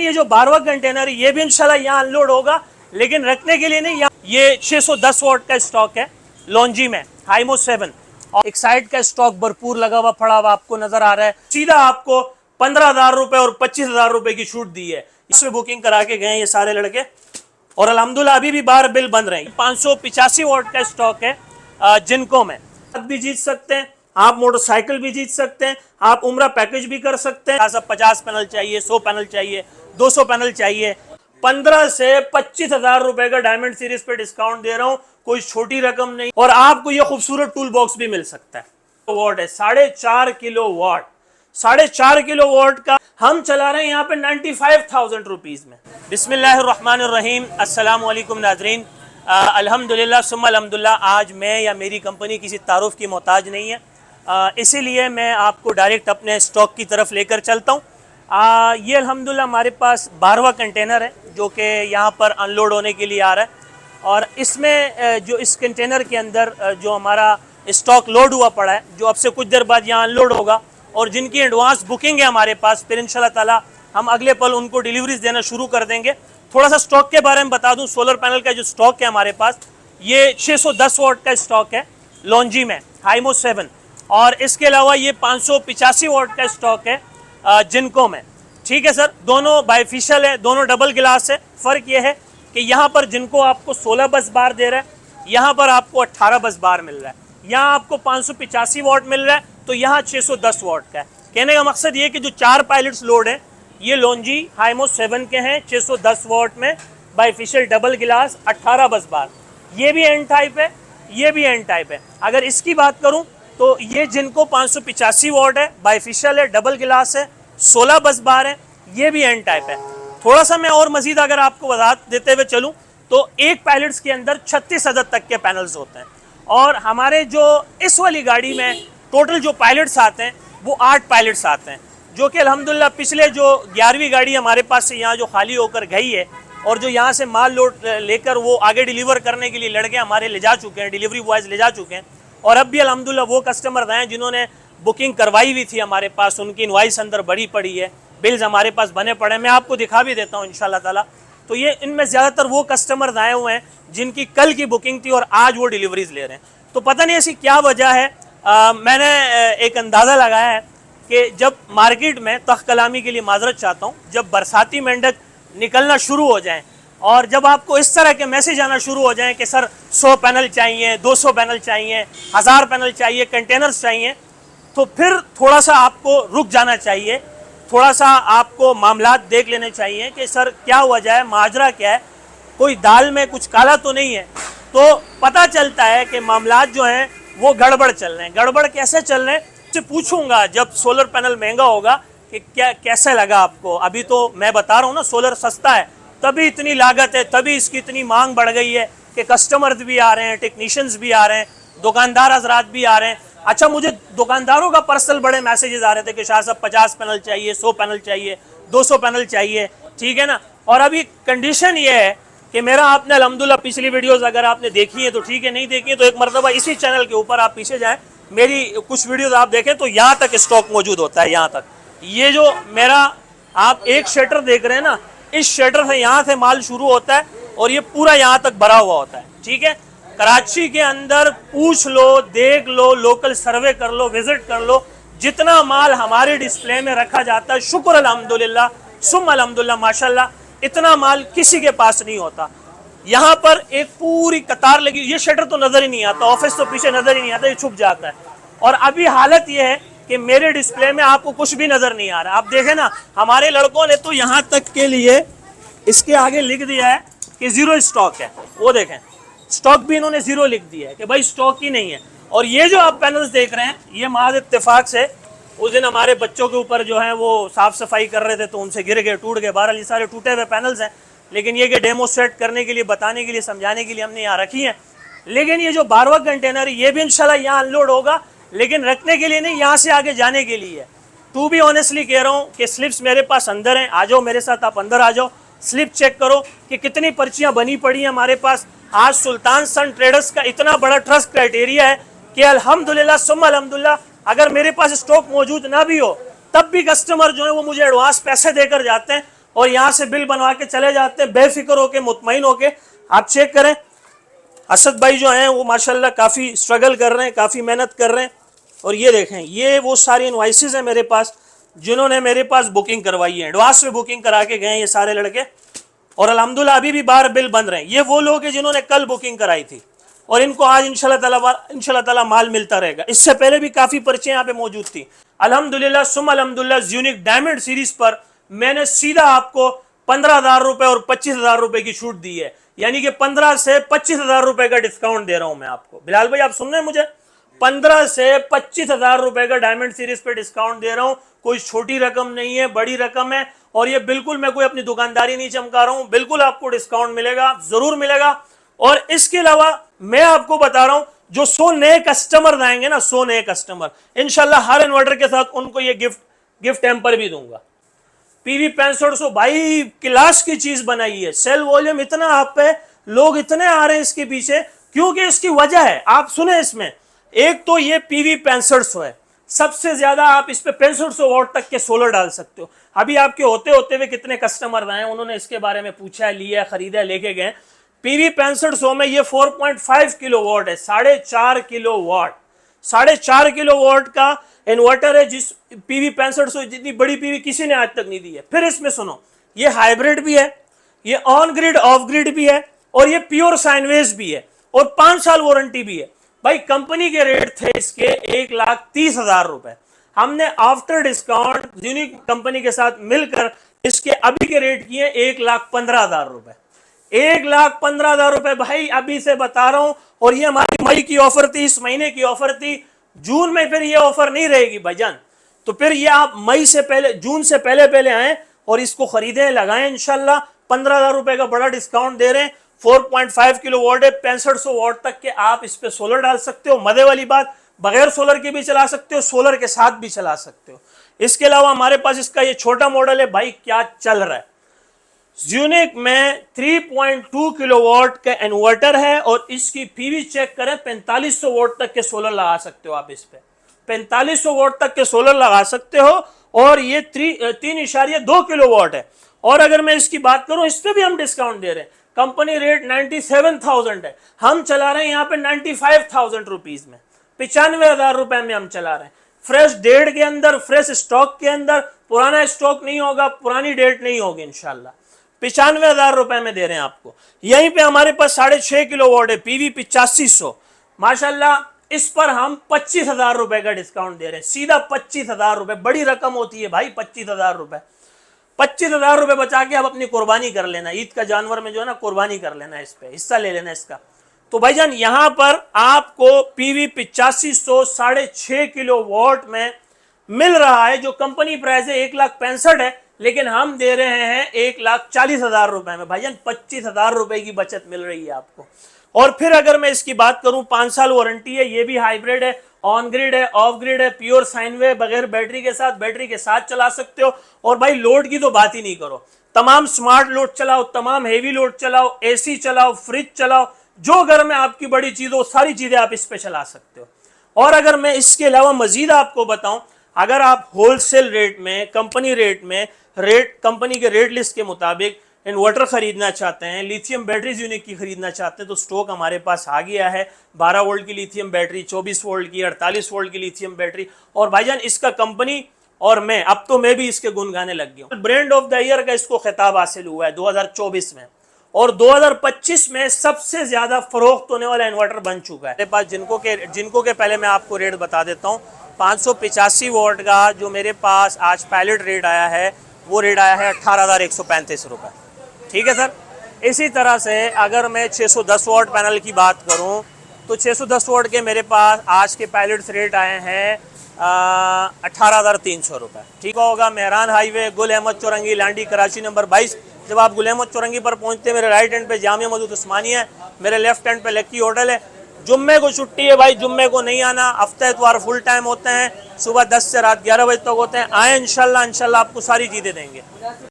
ये जो 12वां कंटेनर है ये भी इंशाल्लाह यहाँ अनलोड होगा, लेकिन रखने के लिए नहीं। यहाँ ये 610 वॉट का स्टॉक है लॉन्जी में, हाइमो 7। और एक साइड का स्टॉक भरपूर लगा हुआ पड़ा हुआ आपको नजर आ रहा है। सीधा आपको 15,000 रुपए और 25,000 रुपए की छूट दी है। इसमें बुकिंग करा के गए ये सारे लड़के और अल्हम्दुलिल्लाह अभी भी बाहर बिल बन रहे हैं। 585 वॉट का स्टॉक है जिनको में भी जीत सकते हैं आप, मोटरसाइकिल भी जीत सकते हैं आप, उम्रा पैकेज भी कर सकते हैं। 50 पैनल चाहिए, 100 पैनल चाहिए, 200 पैनल चाहिए। 15 से 25,000 रुपए का डायमंड सीरीज पे डिस्काउंट दे रहा हूं, कोई छोटी रकम नहीं। और आपको ये खूबसूरत टूल बॉक्स भी मिल सकता है। वॉट है 4.5 किलो वॉट, 4.5 किलो वॉट का हम चला रहे हैं यहाँ पे 95,000 रुपीज में। बिस्मिल्लाहिर्रहमानिर्रहीम, अस्सलाम वालेकुम नाजरीन। अल्हम्दुलिल्लाह सुम्मा अल्हम्दुलिल्लाह, आज मैं या मेरी कंपनी किसी तारुफ की मोहताज नहीं है, इसीलिए मैं आपको डायरेक्ट अपने स्टॉक की तरफ लेकर चलता हूँ। ये अल्हम्दुलिल्लाह हमारे पास 12वां कंटेनर है जो कि यहाँ पर अनलोड होने के लिए आ रहा है। और इसमें जो इस कंटेनर के अंदर जो हमारा स्टॉक लोड हुआ पड़ा है, जो अब से कुछ देर बाद यहाँ अनलोड होगा और जिनकी एडवांस बुकिंग है हमारे पास, फिर इंशाल्लाह ताला हम अगले पल उनको डिलीवरीज देना शुरू कर देंगे। थोड़ा सा स्टॉक के बारे में बता दूं, सोलर पैनल का जो स्टॉक है हमारे पास ये 610 वॉट का स्टॉक है लॉन्जी में, हाइमो 7। और इसके अलावा ये 585 वॉट का स्टॉक है जिनको में। ठीक है सर, दोनों बाइफिशियल है, दोनों डबल गिलास है। फ़र्क ये है कि यहाँ पर जिनको आपको 16 बस बार दे रहा है, यहाँ पर आपको 18 बस बार मिल रहा है। यहाँ आपको 585 वॉट मिल रहा है, तो यहाँ 610 वॉट का है। कहने का मकसद ये कि जो 4 पायलट्स लोड हैं ये लॉन्जी हाइमो 7 के हैं, 610 वॉट में, बाइफिशियल डबल गिलास, 18 बस बार। ये भी एन टाइप है, ये भी एन टाइप है। अगर इसकी बात करूँ तो ये जिनको 585 वॉट है, बाइफिशियल है, डबल गिलास है, 16 बस बार है, ये भी एन टाइप है। थोड़ा सा मैं और मजीद अगर आपको बता देते हुए चलूँ तो एक पायलट्स के अंदर 36 अदद तक के पैनल्स होते हैं। और हमारे जो इस वाली गाड़ी में टोटल जो पायलट्स आते हैं वो 8 पायलट्स आते हैं, जो कि अल्हम्दुलिल्लाह पिछले जो 11वीं गाड़ी हमारे पास से यहाँ जो खाली होकर गई है और जो यहाँ से माल लोड लेकर वो आगे डिलीवर करने के लिए लड़के हमारे ले जा चुके हैं, डिलीवरी बॉयज़ ले जा चुके हैं। और अब भी अल्हम्दुलिल्लाह वो कस्टमर हैं जिन्होंने बुकिंग करवाई हुई थी हमारे पास, उनकी इनवाइस अंदर बड़ी पड़ी है, बिल्स हमारे पास बने पड़े हैं, मैं आपको दिखा भी देता हूँ इंशाल्लाह ताला। तो ये इनमें ज़्यादातर वो कस्टमर आए हुए हैं जिनकी कल की बुकिंग थी और आज वो डिलीवरीज ले रहे हैं। तो पता नहीं ऐसी क्या वजह है। मैंने एक अंदाज़ा लगाया है कि जब मार्केट में, तख्त कलामी के लिए माजरत चाहता हूँ, जब बरसाती मेंढक निकलना शुरू हो जाएं और जब आपको इस तरह के मैसेज आना शुरू हो जाएं कि सर 100 पैनल चाहिए, 200 पैनल चाहिए, 1000 पैनल चाहिए, कंटेनर्स चाहिए, तो फिर थोड़ा सा आपको रुक जाना चाहिए, थोड़ा सा आपको मामलात देख लेने चाहिए कि सर क्या वजह है, माजरा क्या है, कोई दाल में कुछ काला तो नहीं है। तो पता चलता है कि मामलात जो हैं वो गड़बड़ चल रहे हैं। गड़बड़ कैसे चल रहे हैं से पूछूंगा जब सोलर पैनल महंगा होगा कि क्या कैसे लगा आपको। अभी तो मैं बता रहा हूँ ना, सोलर सस्ता है तभी इतनी लागत है, तभी इसकी इतनी मांग बढ़ गई है कि कस्टमर्स भी आ रहे हैं, टेक्नीशियंस भी आ रहे हैं, दुकानदार हजरात भी आ रहे हैं। अच्छा, मुझे दुकानदारों का पर्सनल बड़े मैसेजेस आ रहे थे कि शाह साहब 50 पैनल चाहिए, 100 पैनल चाहिए, 200 पैनल चाहिए, ठीक है ना। और अभी कंडीशन ये है कि मेरा आपने अल्हम्दुलिल्लाह पिछली वीडियोस अगर आपने देखी है तो ठीक है, नहीं देखी है तो एक मरतबा इसी चैनल के ऊपर आप पीछे जाएं, मेरी कुछ वीडियोस आप देखें तो यहाँ तक स्टॉक मौजूद होता है। यहाँ तक ये जो मेरा आप एक शटर देख रहे हैं ना, इस शटर से यहाँ से माल शुरू होता है और ये पूरा यहाँ तक भरा हुआ होता है। ठीक है, कराची के अंदर पूछ लो, देख लो, लोकल सर्वे कर लो, विजिट कर लो, जितना माल हमारे डिस्प्ले में रखा जाता है, शुक्र अल्हम्दुलिल्लाह सुम्मा अल्हम्दुलिल्लाह माशाल्लाह, इतना माल किसी के पास नहीं होता। यहाँ पर एक पूरी कतार लगी, ये शटर तो नजर ही नहीं आता, ऑफिस तो पीछे नजर ही नहीं आता, ये छुप जाता है। और अभी हालत ये है कि मेरे डिस्प्ले में आपको कुछ भी नजर नहीं आ रहा। आप देखें ना, हमारे लड़कों ने तो यहाँ तक के लिए इसके आगे लिख दिया है कि 0 स्टॉक है। वो देखें, स्टॉक भी इन्होंने 0 लिख दिया है कि भाई स्टॉक ही नहीं है। और ये जो आप पैनल्स देख रहे हैं, ये महज इत्तेफाक से उस दिन हमारे बच्चों के ऊपर जो है वो साफ सफाई कर रहे थे तो उनसे गिर गए, टूट गए। बहरहाल ये सारे टूटे हुए पैनल्स हैं, लेकिन ये कि डेमोस्ट्रेट करने के लिए, बताने के लिए, समझाने के लिए हमने यहाँ रखी है। लेकिन ये जो 12वां कंटेनर है ये भी इंशाल्लाह यहाँ अनलोड होगा, लेकिन रखने के लिए नहीं, यहाँ से आगे जाने के लिए है। टू बी ऑनेस्टली कह रहा हूँ कि स्लिप्स मेरे पास अंदर हैं, आ जाओ मेरे साथ, आप अंदर आ जाओ, स्लिप चेक करो कि कितनी पर्चियाँ बनी पड़ी हैं हमारे पास। आज सुल्तान सन ट्रेडर्स का इतना बड़ा ट्रस्ट क्राइटेरिया है कि अल्हम्दुलिल्लाह सुम्मा अल्हम्दुलिल्लाह, अगर मेरे पास स्टॉक मौजूद ना भी हो तब भी कस्टमर जो है वो मुझे एडवांस पैसे देकर जाते हैं। और यहाँ से बिल बनवा के चले जाते हैं बेफिक्र होके, मुतमईन होके। आप चेक करें, असद भाई जो हैं वो माशाल्लाह काफ़ी स्ट्रगल कर रहे हैं, काफ़ी मेहनत कर रहे हैं। और ये देखें, ये वो सारी इनवाइसेस हैं मेरे पास जिन्होंने मेरे पास बुकिंग करवाई है, एडवांस में बुकिंग करा के गए ये सारे लड़के, और अल्हम्दुलिल्लाह अभी भी बाहर बिल बन रहे हैं। ये वो लोग हैं जिन्होंने कल बुकिंग कराई थी और इनको आज इंशाल्लाह ताला माल मिलता रहेगा। इससे पहले भी काफ़ी पर्चे यहाँ पे मौजूद थी। अल्हम्दुलिल्लाह सुम अल्हम्दुलिल्लाह ज़्यूनिक डायमंड सीरीज पर मैंने सीधा आपको 15,000 रुपए और 25,000 रुपए की छूट दी है, यानी कि 15 से 25,000 रुपए का डिस्काउंट दे रहा हूं मैं आपको। बिलाल भाई आप सुन रहे हैं मुझे? 15 से 25,000 रुपए का डायमंड सीरीज पे डिस्काउंट दे रहा हूं। कोई छोटी रकम नहीं है, बड़ी रकम है। और ये बिल्कुल मैं कोई अपनी दुकानदारी नहीं चमका रहा हूं, बिल्कुल आपको डिस्काउंट मिलेगा, जरूर मिलेगा। और इसके अलावा मैं आपको बता रहा हूं, जो 100 नए कस्टमर आएंगे ना, 100 नए कस्टमर, इंशाल्लाह हर इन्वर्टर के साथ उनको ये गिफ्ट टेम्पर भी दूंगा। पीवी 6500 भाई क्लास की चीज बनाई है। सेल वॉल्यूम इतना आप पे, लोग इतने आ रहे हैं इसके पीछे, क्योंकि इसकी वजह है, आप सुने इसमें। एक तो ये पीवी 6500 है, सबसे ज्यादा आप इस पे 6500 वॉट तक के सोलर डाल सकते हो। अभी आपके होते होते हुए कितने कस्टमर आए, उन्होंने इसके बारे में पूछा, लिया, खरीदा, लेके गए। पीवी 6500 में ये 4.5 किलो वॉट है, 4.5 किलो वॉट, 4.5 किलो वॉट का इन्वर्टर है, जिस पीवी 6500 जितनी बड़ी पीवी किसी ने आज तक नहीं दी है। फिर इसमें सुनो, ये हाइब्रिड भी है, ये ऑन ग्रिड ऑफ ग्रिड भी है, और ये प्योर साइन वेव भी है, और 5 साल वारंटी भी है। भाई कंपनी के रेट थे इसके 1,30,000 रुपए, हमने आफ्टर डिस्काउंट यूनिक कंपनी के साथ मिलकर इसके अभी के रेट किए 1,15,000 रुपए। 1,15,000 रुपए भाई अभी से बता रहा हूं। और ये हमारी मई की ऑफर थी, इस महीने की ऑफर थी। जून में फिर ये ऑफर नहीं रहेगी भाईजान, तो फिर ये आप मई से पहले, जून से पहले आए और इसको खरीदें, लगाएं। इंशाल्लाह 15,000 रुपए का बड़ा डिस्काउंट दे रहे हैं। 4.5 किलो वॉट है, 6500 वॉट तक के आप इस पे सोलर डाल सकते हो। मजे वाली बात, बगैर सोलर के भी चला सकते हो, सोलर के साथ भी चला सकते हो। इसके अलावा हमारे पास इसका ये छोटा मॉडल है। भाई क्या चल रहा है, यूनिक में 3.2 किलोवाट का इन्वर्टर है, और इसकी पीवी चेक करें, 4500 वोल्ट तक के सोलर लगा सकते हो आप इस पे, 4500 वोल्ट तक के सोलर लगा सकते हो। और ये 3.2 किलोवाट है। और अगर मैं इसकी बात करूं, इस पे भी हम डिस्काउंट दे रहे हैं। कंपनी रेट 97,000 है, हम चला रहे हैं यहाँ पे 95,000 रुपीज में, 95,000 रुपए में हम चला रहे हैं। फ्रेश डेट के अंदर, फ्रेश स्टॉक के अंदर, पुराना स्टॉक नहीं होगा, पुरानी डेट नहीं होगी इंशाल्लाह। 95,000 रुपए में दे रहे हैं आपको। यहीं पे हमारे पास 6.5 किलो वॉट है, पीवी 8500, माशाल्लाह। इस पर हम 25,000 रुपए का डिस्काउंट दे रहे हैं, सीधा 25,000 रुपए। बड़ी रकम होती है भाई 25,000 रुपए। 25,000 रुपए बचा के आप अपनी कुर्बानी कर लेना, ईद का जानवर में जो है ना कुर्बानी कर लेना, इस पे हिस्सा ले लेना इसका। तो भाईजान यहां पर आपको पीवी 8500 6.5 किलो वॉट में मिल रहा है, जो कंपनी प्राइस है 1,65,000 है, लेकिन हम दे रहे हैं 1,40,000 रुपए में। भाईजान 25,000 रुपए की बचत मिल रही है आपको। और फिर अगर मैं इसकी बात करूं, 5 साल वारंटी है, ये भी हाइब्रिड है, ऑन ग्रिड है, ऑफ ग्रिड है, प्योर साइन वेव, बगैर बैटरी के साथ चला सकते हो। और भाई लोड की तो बात ही नहीं करो, तमाम स्मार्ट लोड चलाओ, तमाम हेवी लोड चलाओ, एसी चलाओ, फ्रिज चलाओ, जो घर में आपकी बड़ी चीज हो, सारी चीजें आप इस पे चला सकते हो। और अगर मैं इसके अलावा मजीद आपको बताऊं, अगर आप होलसेल रेट में, कंपनी रेट में, कंपनी के रेट लिस्ट के मुताबिक इन्वर्टर खरीदना चाहते हैं, लिथियम बैटरीज यूनिक की खरीदना चाहते हैं, तो स्टॉक हमारे पास आ गया है। 12 वोल्ट की लिथियम बैटरी, 24 वोल्ट की, 48 वोल्ट की लिथियम बैटरी। और भाईजान इसका कंपनी और मैं भी इसके गुण गाने लग गया हूँ। ब्रांड ऑफ द ईयर का इसको खिताब हासिल हुआ है 2024 में, और 2025 में सबसे ज्यादा फरोख्त होने वाला इन्वर्टर बन चुका है। मेरे पास जिनको के पहले मैं आपको रेट बता देता हूँ। 585 वोल्ट का जो मेरे पास आज पायलट रेट आया है, वो रेट आया है 18,135 रुपये। ठीक है सर। इसी तरह से अगर मैं 610 वोल्ट पैनल की बात करूं, तो 610 वोल्ट के मेरे पास आज के पायलट रेट आए हैं 18,300 रुपये। ठीक होगा। मेहरान हाईवे, गुल अहमद चौरंगी, लांडी, कराची नंबर 22। जब आप गुल अहमद चौरंगी पर पहुंचते हैं, मेरे राइट हैंड पे जामिया मस्जिद उस्मानिया है, मेरे लेफ्ट हैंड पे लक्की होटल है। जुम्मे को छुट्टी है भाई, जुम्मे को नहीं आना, हफ्ते इतवार फुल टाइम होते हैं, सुबह 10 से रात 11 बजे तक होते हैं। आए इंशाल्लाह आपको सारी चीज़ें देंगे।